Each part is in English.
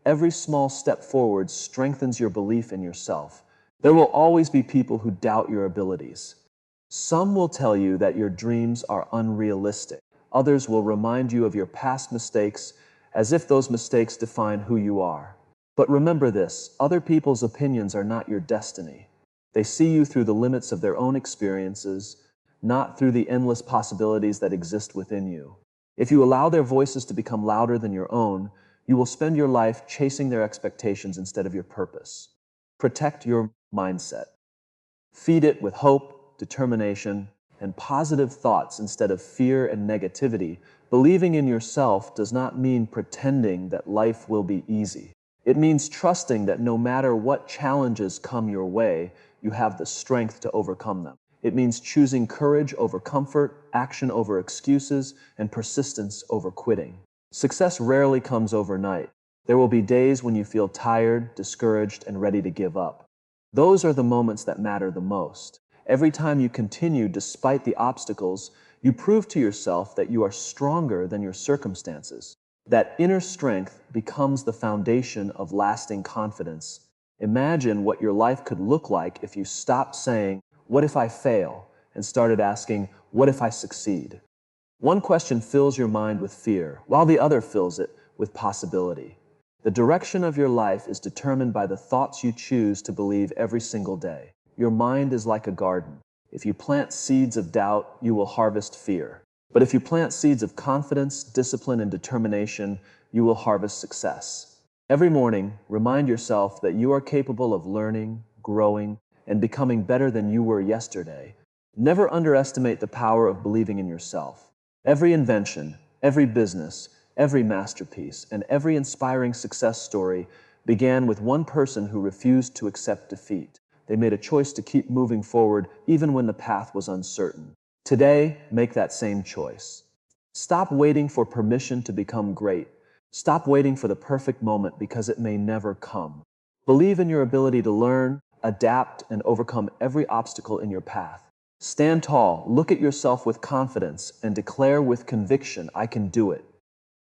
Every small step forward strengthens your belief in yourself. There will always be people who doubt your abilities. Some will tell you that your dreams are unrealistic. Others will remind you of your past mistakes as if those mistakes define who you are. But remember this, other people's opinions are not your destiny. They see you through the limits of their own experiences, not through the endless possibilities that exist within you. If you allow their voices to become louder than your own, you will spend your life chasing their expectations instead of your purpose. Protect your mindset. Feed it with hope, determination, and positive thoughts instead of fear and negativity. Believing in yourself does not mean pretending that life will be easy. It means trusting that no matter what challenges come your way, you have the strength to overcome them. It means choosing courage over comfort, action over excuses, and persistence over quitting. Success rarely comes overnight. There will be days when you feel tired, discouraged, and ready to give up. Those are the moments that matter the most. Every time you continue despite the obstacles, you prove to yourself that you are stronger than your circumstances. That inner strength becomes the foundation of lasting confidence. Imagine what your life could look like if you stopped saying, "What if I fail?" and started asking, "What if I succeed?" One question fills your mind with fear, while the other fills it with possibility. The direction of your life is determined by the thoughts you choose to believe every single day. Your mind is like a garden. If you plant seeds of doubt, you will harvest fear. But if you plant seeds of confidence, discipline, and determination, you will harvest success. Every morning, remind yourself that you are capable of learning, growing, and becoming better than you were yesterday. Never underestimate the power of believing in yourself. Every invention, every business, every masterpiece, and every inspiring success story began with one person who refused to accept defeat. They made a choice to keep moving forward even when the path was uncertain. Today, make that same choice. Stop waiting for permission to become great. Stop waiting for the perfect moment because it may never come. Believe in your ability to learn, adapt, and overcome every obstacle in your path. Stand tall, look at yourself with confidence, and declare with conviction, "I can do it."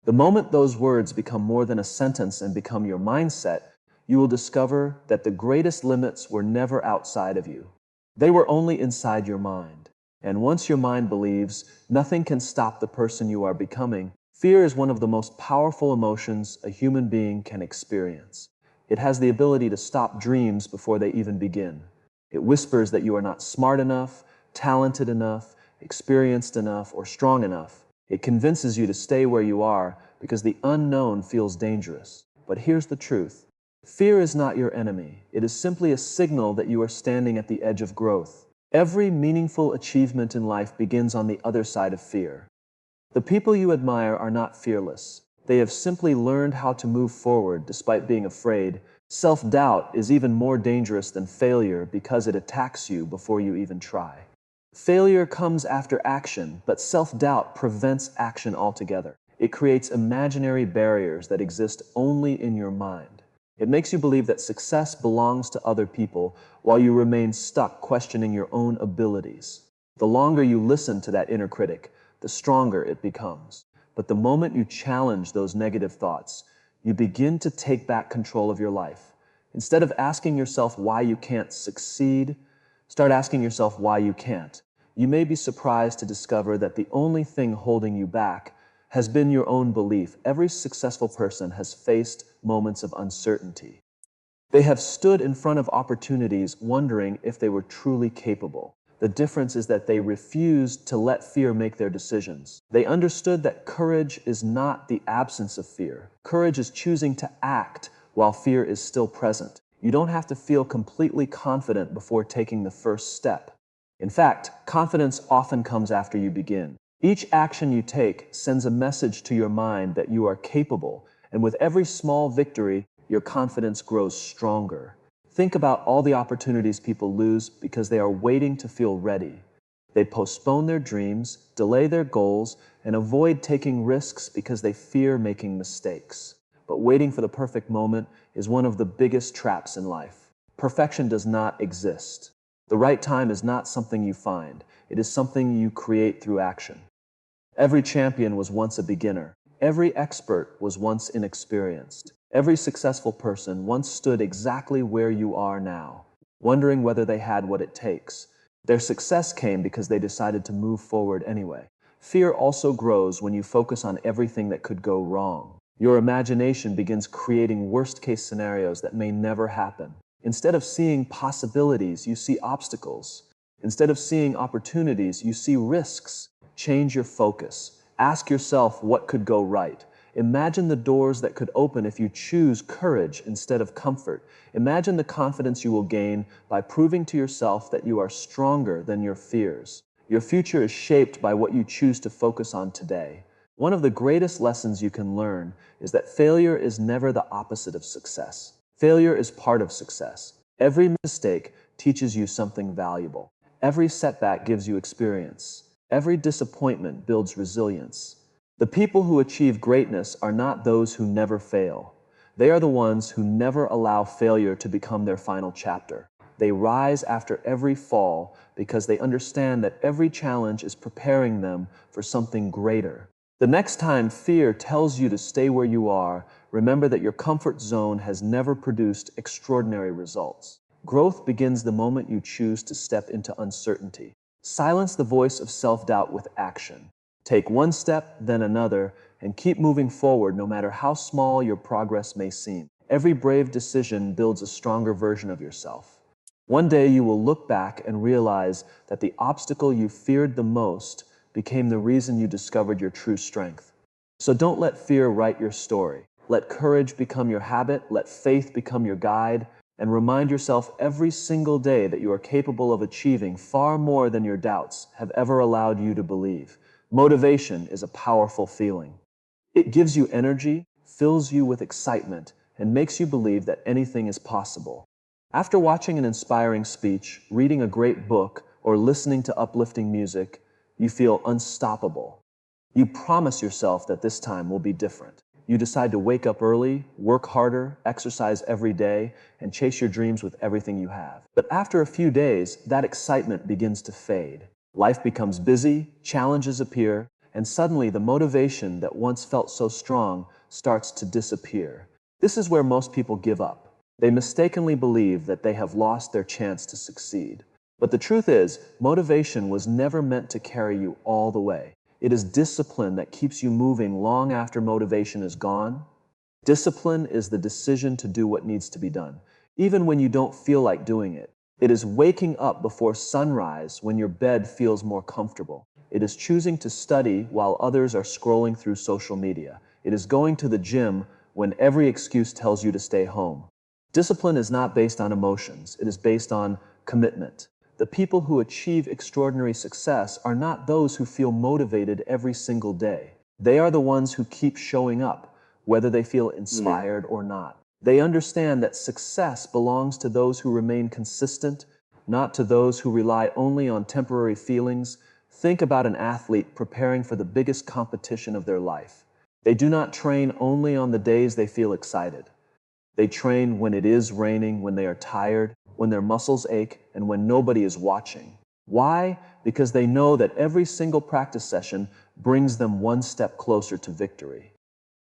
The moment those words become more than a sentence and become your mindset, you will discover that the greatest limits were never outside of you. They were only inside your mind. And once your mind believes, nothing can stop the person you are becoming. Fear is one of the most powerful emotions a human being can experience. It has the ability to stop dreams before they even begin. It whispers that you are not smart enough, talented enough, experienced enough, or strong enough. It convinces you to stay where you are because the unknown feels dangerous. But here's the truth. Fear is not your enemy. It is simply a signal that you are standing at the edge of growth. Every meaningful achievement in life begins on the other side of fear. The people you admire are not fearless. They have simply learned how to move forward despite being afraid. Self-doubt is even more dangerous than failure because it attacks you before you even try. Failure comes after action, but self-doubt prevents action altogether. It creates imaginary barriers that exist only in your mind. It makes you believe that success belongs to other people while you remain stuck questioning your own abilities. The longer you listen to that inner critic, the stronger it becomes. But the moment you challenge those negative thoughts, you begin to take back control of your life. Instead of asking yourself why you can't succeed, start asking yourself why you can't. You may be surprised to discover that the only thing holding you back has been your own belief. Every successful person has faced moments of uncertainty. They have stood in front of opportunities wondering if they were truly capable. The difference is that they refused to let fear make their decisions. They understood that courage is not the absence of fear. Courage is choosing to act while fear is still present. You don't have to feel completely confident before taking the first step. In fact, confidence often comes after you begin. Each action you take sends a message to your mind that you are capable, and with every small victory, your confidence grows stronger. Think about all the opportunities people lose because they are waiting to feel ready. They postpone their dreams, delay their goals, and avoid taking risks because they fear making mistakes. But waiting for the perfect moment is one of the biggest traps in life. Perfection does not exist. The right time is not something you find. It is something you create through action. Every champion was once a beginner. Every expert was once inexperienced. Every successful person once stood exactly where you are now, wondering whether they had what it takes. Their success came because they decided to move forward anyway. Fear also grows when you focus on everything that could go wrong. Your imagination begins creating worst-case scenarios that may never happen. Instead of seeing possibilities, you see obstacles. Instead of seeing opportunities, you see risks. Change your focus. Ask yourself what could go right. Imagine the doors that could open if you choose courage instead of comfort. Imagine the confidence you will gain by proving to yourself that you are stronger than your fears. Your future is shaped by what you choose to focus on today. One of the greatest lessons you can learn is that failure is never the opposite of success. Failure is part of success. Every mistake teaches you something valuable. Every setback gives you experience. Every disappointment builds resilience. The people who achieve greatness are not those who never fail. They are the ones who never allow failure to become their final chapter. They rise after every fall because they understand that every challenge is preparing them for something greater. The next time fear tells you to stay where you are, remember that your comfort zone has never produced extraordinary results. Growth begins the moment you choose to step into uncertainty. Silence the voice of self-doubt with action. Take one step, then another, and keep moving forward no matter how small your progress may seem. Every brave decision builds a stronger version of yourself. One day you will look back and realize that the obstacle you feared the most became the reason you discovered your true strength. So don't let fear write your story. Let courage become your habit, let faith become your guide, and remind yourself every single day that you are capable of achieving far more than your doubts have ever allowed you to believe. Motivation is a powerful feeling. It gives you energy, fills you with excitement, and makes you believe that anything is possible. After watching an inspiring speech, reading a great book, or listening to uplifting music, you feel unstoppable. You promise yourself that this time will be different. You decide to wake up early, work harder, exercise every day, and chase your dreams with everything you have. But after a few days, that excitement begins to fade. Life becomes busy, challenges appear, and suddenly the motivation that once felt so strong starts to disappear. This is where most people give up. They mistakenly believe that they have lost their chance to succeed. But the truth is, motivation was never meant to carry you all the way. It is discipline that keeps you moving long after motivation is gone. Discipline is the decision to do what needs to be done, even when you don't feel like doing it. It is waking up before sunrise when your bed feels more comfortable. It is choosing to study while others are scrolling through social media. It is going to the gym when every excuse tells you to stay home. Discipline is not based on emotions. It is based on commitment. The people who achieve extraordinary success are not those who feel motivated every single day. They are the ones who keep showing up, whether they feel inspired or not. They understand that success belongs to those who remain consistent, not to those who rely only on temporary feelings. Think about an athlete preparing for the biggest competition of their life. They do not train only on the days they feel excited. They train when it is raining, when they are tired, when their muscles ache, and when nobody is watching. Why? Because they know that every single practice session brings them one step closer to victory.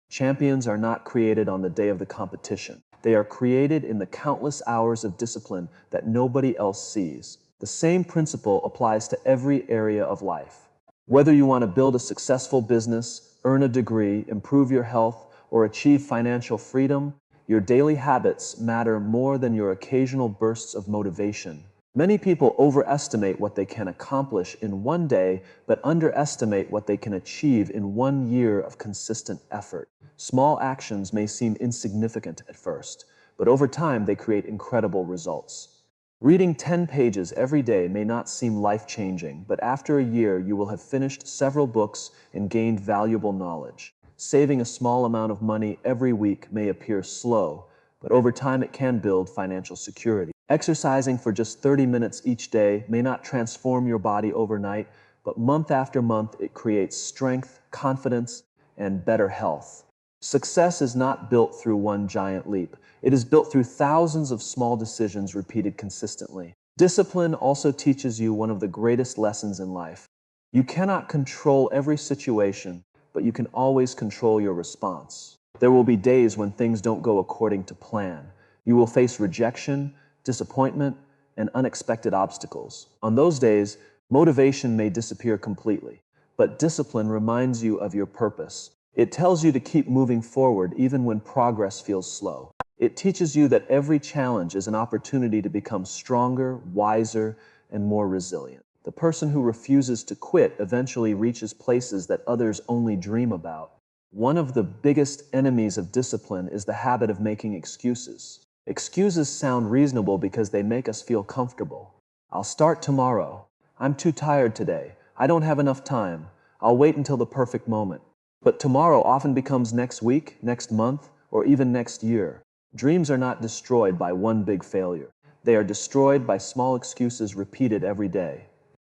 Champions are not created on the day of the competition. They are created in the countless hours of discipline that nobody else sees. The same principle applies to every area of life. Whether you want to build a successful business, earn a degree, improve your health, or achieve financial freedom, your daily habits matter more than your occasional bursts of motivation. Many people overestimate what they can accomplish in one day, but underestimate what they can achieve in 1 year of consistent effort. Small actions may seem insignificant at first, but over time they create incredible results. Reading 10 pages every day may not seem life-changing, but after a year you will have finished several books and gained valuable knowledge. Saving a small amount of money every week may appear slow, but over time it can build financial security. Exercising for just 30 minutes each day may not transform your body overnight, but month after month it creates strength, confidence, and better health. Success is not built through one giant leap. It is built through thousands of small decisions repeated consistently. Discipline also teaches you one of the greatest lessons in life. You cannot control every situation, but you can always control your response. There will be days when things don't go according to plan. You will face rejection, disappointment, and unexpected obstacles. On those days, motivation may disappear completely, but discipline reminds you of your purpose. It tells you to keep moving forward even when progress feels slow. It teaches you that every challenge is an opportunity to become stronger, wiser, and more resilient. The person who refuses to quit eventually reaches places that others only dream about. One of the biggest enemies of discipline is the habit of making excuses. Excuses sound reasonable because they make us feel comfortable. I'll start tomorrow. I'm too tired today. I don't have enough time. I'll wait until the perfect moment. But tomorrow often becomes next week, next month, or even next year. Dreams are not destroyed by one big failure. They are destroyed by small excuses repeated every day.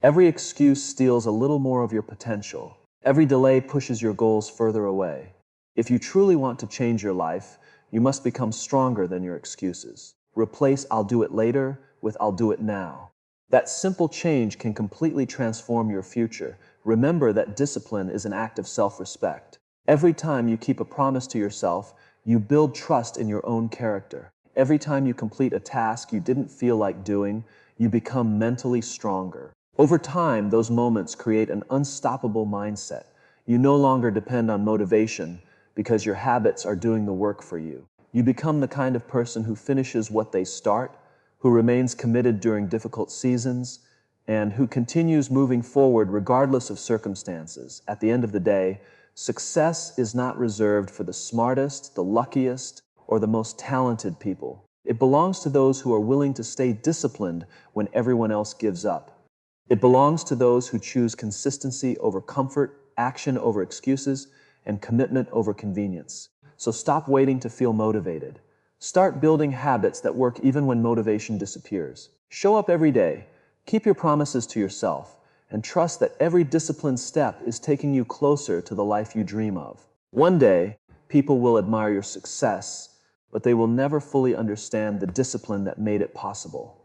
Every excuse steals a little more of your potential. Every delay pushes your goals further away. If you truly want to change your life, you must become stronger than your excuses. Replace "I'll do it later" with "I'll do it now." That simple change can completely transform your future. Remember that discipline is an act of self-respect. Every time you keep a promise to yourself, you build trust in your own character. Every time you complete a task you didn't feel like doing, you become mentally stronger. Over time, those moments create an unstoppable mindset. You no longer depend on motivation because your habits are doing the work for you. You become the kind of person who finishes what they start, who remains committed during difficult seasons, and who continues moving forward regardless of circumstances. At the end of the day, success is not reserved for the smartest, the luckiest, or the most talented people. It belongs to those who are willing to stay disciplined when everyone else gives up. It belongs to those who choose consistency over comfort, action over excuses, and commitment over convenience. So stop waiting to feel motivated. Start building habits that work even when motivation disappears. Show up every day, keep your promises to yourself, and trust that every disciplined step is taking you closer to the life you dream of. One day, people will admire your success, but they will never fully understand the discipline that made it possible.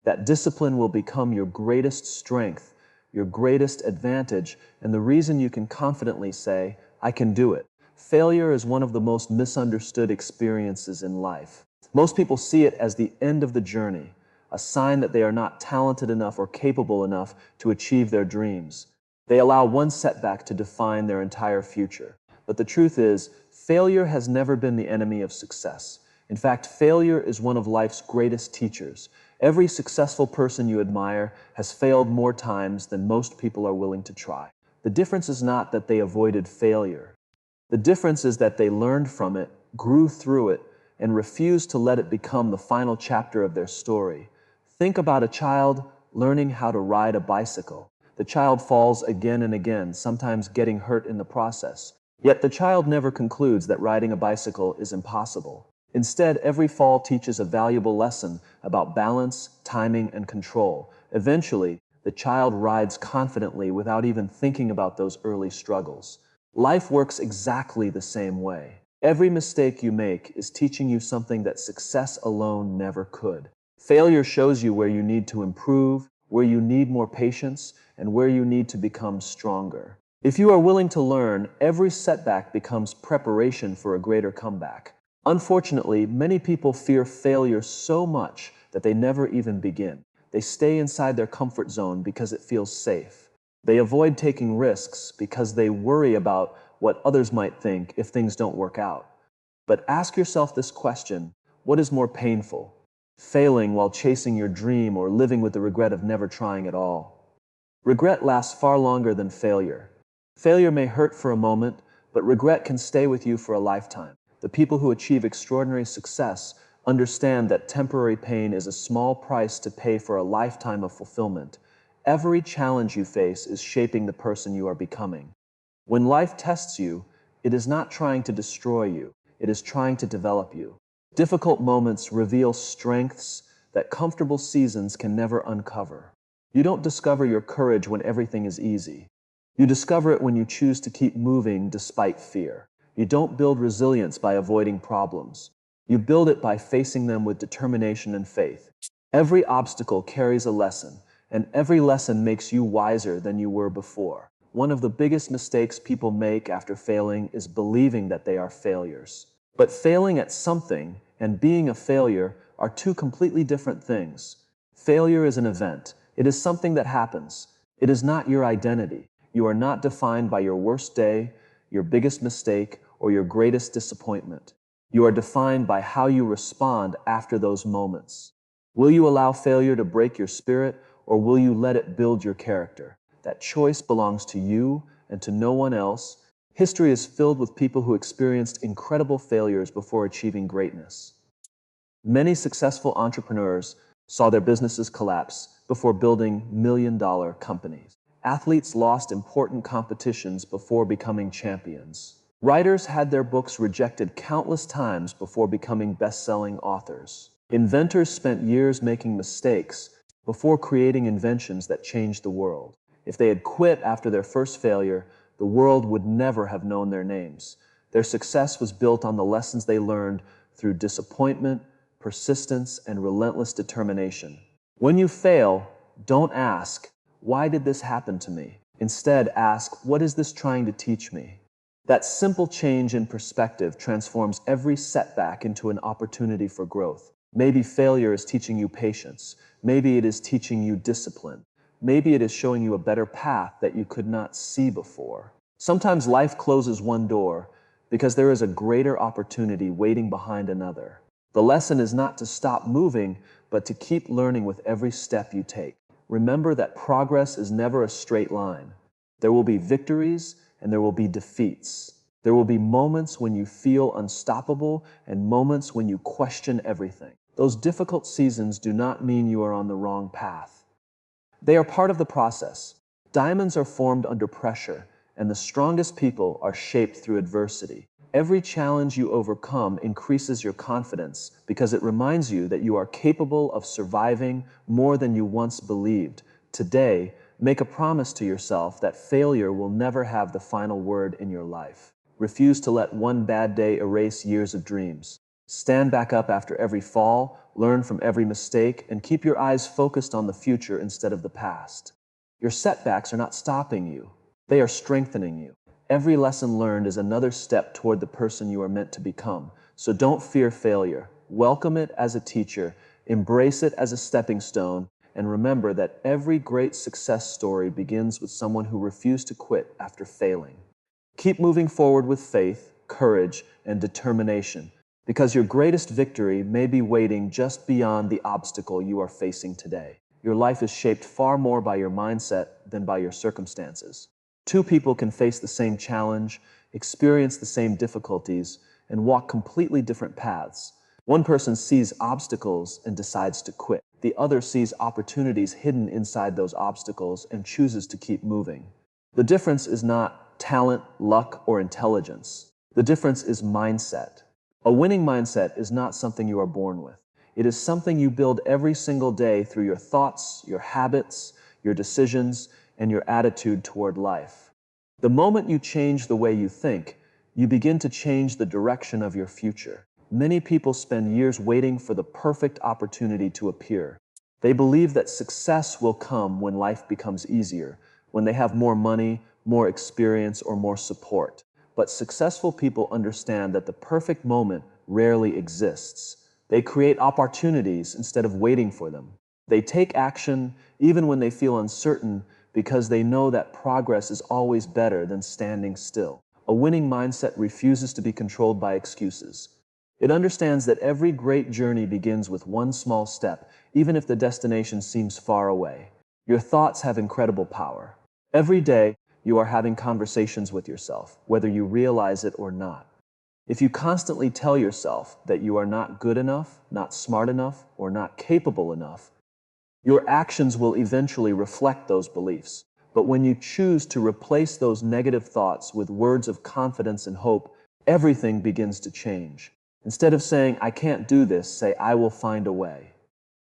That discipline will become your greatest strength, your greatest advantage, and the reason you can confidently say, "I can do it." Failure is one of the most misunderstood experiences in life. Most people see it as the end of the journey, a sign that they are not talented enough or capable enough to achieve their dreams. They allow one setback to define their entire future. But the truth is, failure has never been the enemy of success. In fact, failure is one of life's greatest teachers. Every successful person you admire has failed more times than most people are willing to try. The difference is not that they avoided failure. The difference is that they learned from it, grew through it, and refused to let it become the final chapter of their story. Think about a child learning how to ride a bicycle. The child falls again and again, sometimes getting hurt in the process. Yet the child never concludes that riding a bicycle is impossible. Instead, every fall teaches a valuable lesson about balance, timing, and control. Eventually, the child rides confidently without even thinking about those early struggles. Life works exactly the same way. Every mistake you make is teaching you something that success alone never could. Failure shows you where you need to improve, where you need more patience, and where you need to become stronger. If you are willing to learn, every setback becomes preparation for a greater comeback. Unfortunately, many people fear failure so much that they never even begin. They stay inside their comfort zone because it feels safe. They avoid taking risks because they worry about what others might think if things don't work out. But ask yourself this question: what is more painful? Failing while chasing your dream, or living with the regret of never trying at all? Regret lasts far longer than failure. Failure may hurt for a moment, but regret can stay with you for a lifetime. The people who achieve extraordinary success understand that temporary pain is a small price to pay for a lifetime of fulfillment. Every challenge you face is shaping the person you are becoming. When life tests you, it is not trying to destroy you, it is trying to develop you. Difficult moments reveal strengths that comfortable seasons can never uncover. You don't discover your courage when everything is easy. You discover it when you choose to keep moving despite fear. You don't build resilience by avoiding problems. You build it by facing them with determination and faith. Every obstacle carries a lesson, and every lesson makes you wiser than you were before. One of the biggest mistakes people make after failing is believing that they are failures. But failing at something and being a failure are two completely different things. Failure is an event. It is something that happens. It is not your identity. You are not defined by your worst day, your biggest mistake, or your greatest disappointment. You are defined by how you respond after those moments. Will you allow failure to break your spirit, or will you let it build your character? That choice belongs to you and to no one else. History is filled with people who experienced incredible failures before achieving greatness. Many successful entrepreneurs saw their businesses collapse before building million-dollar companies. Athletes lost important competitions before becoming champions. Writers had their books rejected countless times before becoming best-selling authors. Inventors spent years making mistakes before creating inventions that changed the world. If they had quit after their first failure, the world would never have known their names. Their success was built on the lessons they learned through disappointment, persistence, and relentless determination. When you fail, don't ask, "Why did this happen to me?" Instead, ask, "What is this trying to teach me?" That simple change in perspective transforms every setback into an opportunity for growth. Maybe failure is teaching you patience. Maybe it is teaching you discipline. Maybe it is showing you a better path that you could not see before. Sometimes life closes one door because there is a greater opportunity waiting behind another. The lesson is not to stop moving, but to keep learning with every step you take. Remember that progress is never a straight line. There will be victories and there will be defeats. There will be moments when you feel unstoppable and moments when you question everything. Those difficult seasons do not mean you are on the wrong path. They are part of the process. Diamonds are formed under pressure, and the strongest people are shaped through adversity. Every challenge you overcome increases your confidence because it reminds you that you are capable of surviving more than you once believed. Today, make a promise to yourself that failure will never have the final word in your life. Refuse to let one bad day erase years of dreams. Stand back up after every fall, learn from every mistake, and keep your eyes focused on the future instead of the past. Your setbacks are not stopping you. They are strengthening you. Every lesson learned is another step toward the person you are meant to become. So don't fear failure. Welcome it as a teacher, embrace it as a stepping stone, and remember that every great success story begins with someone who refused to quit after failing. Keep moving forward with faith, courage, and determination, because your greatest victory may be waiting just beyond the obstacle you are facing today. Your life is shaped far more by your mindset than by your circumstances. Two people can face the same challenge, experience the same difficulties, and walk completely different paths. One person sees obstacles and decides to quit. The other sees opportunities hidden inside those obstacles and chooses to keep moving. The difference is not talent, luck, or intelligence. The difference is mindset. A winning mindset is not something you are born with. It is something you build every single day through your thoughts, your habits, your decisions, and your attitude toward life. The moment you change the way you think, you begin to change the direction of your future. Many people spend years waiting for the perfect opportunity to appear. They believe that success will come when life becomes easier, when they have more money, more experience, or more support. But successful people understand that the perfect moment rarely exists. They create opportunities instead of waiting for them. They take action even when they feel uncertain because they know that progress is always better than standing still. A winning mindset refuses to be controlled by excuses. It understands that every great journey begins with one small step, even if the destination seems far away. Your thoughts have incredible power. Every day, you are having conversations with yourself, whether you realize it or not. If you constantly tell yourself that you are not good enough, not smart enough, or not capable enough, your actions will eventually reflect those beliefs. But when you choose to replace those negative thoughts with words of confidence and hope, everything begins to change. Instead of saying, "I can't do this," say, "I will find a way."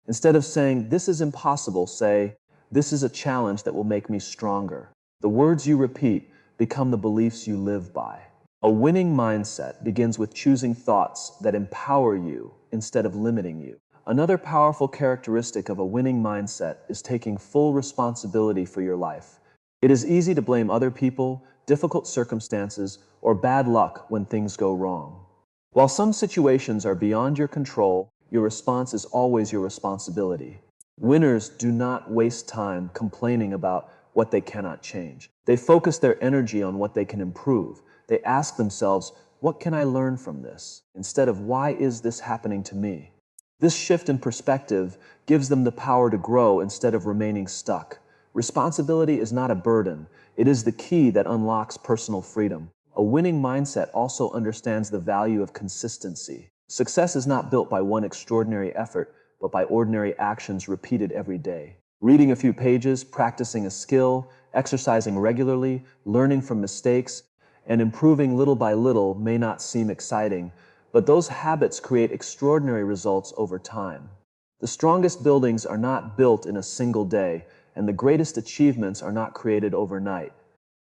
Instead of saying, "This is impossible," say, "This is a challenge that will make me stronger." The words you repeat become the beliefs you live by. A winning mindset begins with choosing thoughts that empower you instead of limiting you. Another powerful characteristic of a winning mindset is taking full responsibility for your life. It is easy to blame other people, difficult circumstances, or bad luck when things go wrong. While some situations are beyond your control, your response is always your responsibility. Winners do not waste time complaining about what they cannot change. They focus their energy on what they can improve. They ask themselves, what can I learn from this? Instead of, why is this happening to me? This shift in perspective gives them the power to grow instead of remaining stuck. Responsibility is not a burden. It is the key that unlocks personal freedom. A winning mindset also understands the value of consistency. Success is not built by one extraordinary effort, but by ordinary actions repeated every day. Reading a few pages, practicing a skill, exercising regularly, learning from mistakes, and improving little by little may not seem exciting, but those habits create extraordinary results over time. The strongest buildings are not built in a single day, and the greatest achievements are not created overnight.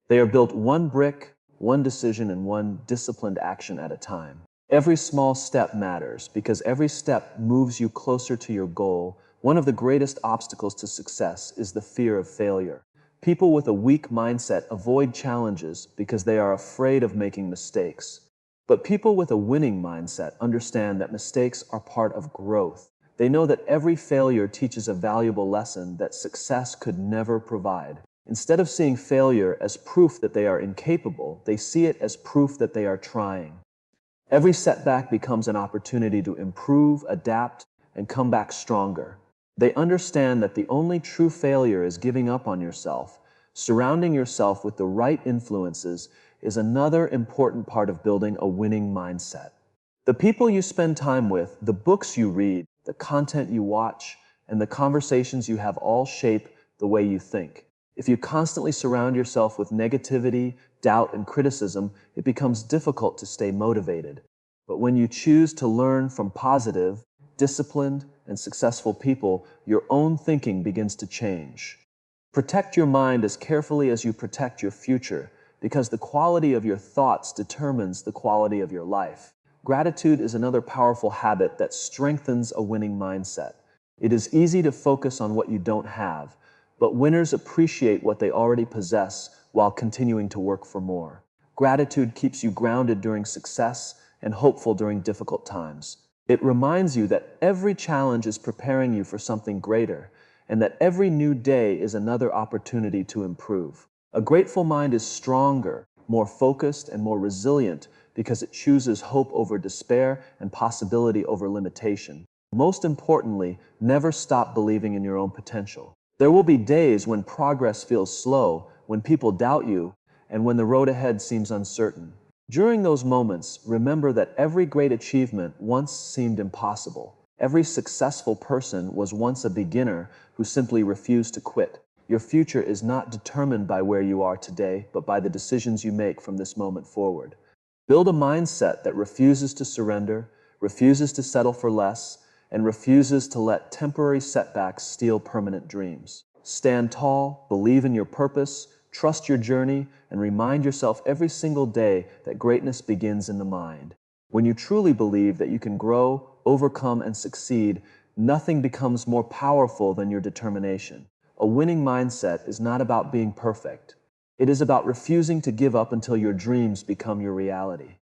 They are built one brick, one decision, and one disciplined action at a time. Every small step matters because every step moves you closer to your goal. One of the greatest obstacles to success is the fear of failure. People with a weak mindset avoid challenges because they are afraid of making mistakes. But people with a winning mindset understand that mistakes are part of growth. They know that every failure teaches a valuable lesson that success could never provide. Instead of seeing failure as proof that they are incapable, they see it as proof that they are trying. Every setback becomes an opportunity to improve, adapt, and come back stronger. They understand that the only true failure is giving up on yourself. Surrounding yourself with the right influences is another important part of building a winning mindset. The people you spend time with, the books you read, the content you watch, and the conversations you have all shape the way you think. If you constantly surround yourself with negativity, doubt, and criticism, it becomes difficult to stay motivated. But when you choose to learn from positive, disciplined, and successful people, your own thinking begins to change. Protect your mind as carefully as you protect your future, because the quality of your thoughts determines the quality of your life. Gratitude is another powerful habit that strengthens a winning mindset. It is easy to focus on what you don't have, but winners appreciate what they already possess while continuing to work for more. Gratitude keeps you grounded during success and hopeful during difficult times. It reminds you that every challenge is preparing you for something greater, and that every new day is another opportunity to improve. A grateful mind is stronger, more focused, and more resilient because it chooses hope over despair and possibility over limitation. Most importantly, never stop believing in your own potential. There will be days when progress feels slow, when people doubt you, and when the road ahead seems uncertain. During those moments, remember that every great achievement once seemed impossible. Every successful person was once a beginner who simply refused to quit. Your future is not determined by where you are today, but by the decisions you make from this moment forward. Build a mindset that refuses to surrender, refuses to settle for less, and refuses to let temporary setbacks steal permanent dreams. Stand tall, believe in your purpose, trust your journey, and remind yourself every single day that greatness begins in the mind. When you truly believe that you can grow, overcome, and succeed, nothing becomes more powerful than your determination. A winning mindset is not about being perfect. It is about refusing to give up until your dreams become your reality.